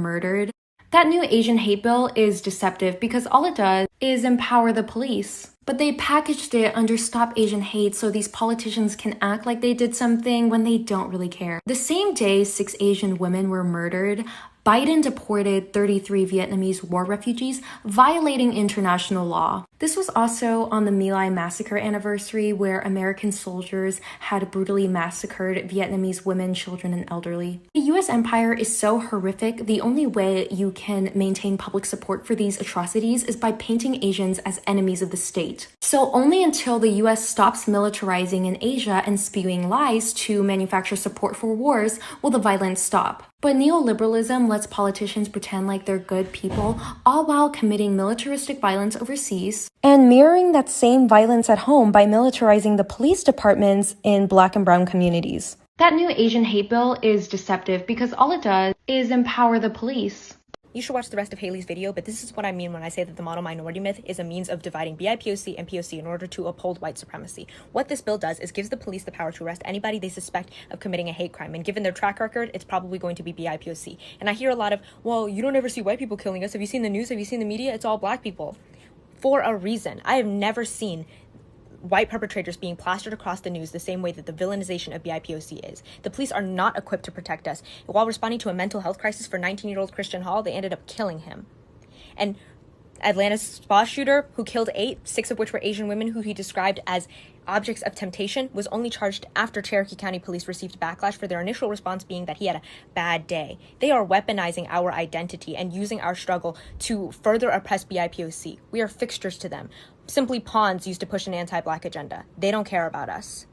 murdered. That new Asian hate bill is deceptive because all it does is empower the police. But they packaged it under Stop Asian Hate so these politicians can act like they did something when they don't really care. The same day 6 Asian women were murdered, Biden deported 33 Vietnamese war refugees, violating international law. This was also on the My Lai massacre anniversary, where American soldiers had brutally massacred Vietnamese women, children, and elderly. The US empire is so horrific, the only way you can maintain public support for these atrocities is by painting Asians as enemies of the state. So only until the US stops militarizing in Asia and spewing lies to manufacture support for wars will the violence stop. But neoliberalism lets politicians pretend like they're good people, all while committing militaristic violence overseas and mirroring that same violence at home by militarizing the police departments in Black and brown communities. That new Asian hate bill is deceptive because all it does is empower the police. You should watch the rest of Haley's video, but this is what I mean when I say that the model minority myth is a means of dividing BIPOC and POC in order to uphold white supremacy. What this bill does is gives the police the power to arrest anybody they suspect of committing a hate crime, and given their track record, it's probably going to be BIPOC. And I hear a lot of, well, you don't ever see white people killing us. Have you seen the news? Have you seen the media? It's all black people. For a reason. I have never seen white perpetrators being plastered across the news the same way that the villainization of BIPOC is. The police are not equipped to protect us. While responding to a mental health crisis for 19-year-old Christian Hall, they ended up killing him. And Atlanta's spa shooter, who killed 8, 6 of which were Asian women who he described as objects of temptation, was only charged after Cherokee County police received backlash for their initial response being that he had a bad day. They are weaponizing our identity and using our struggle to further oppress BIPOC. We are fixtures to them, simply pawns used to push an anti-black agenda. They don't care about us.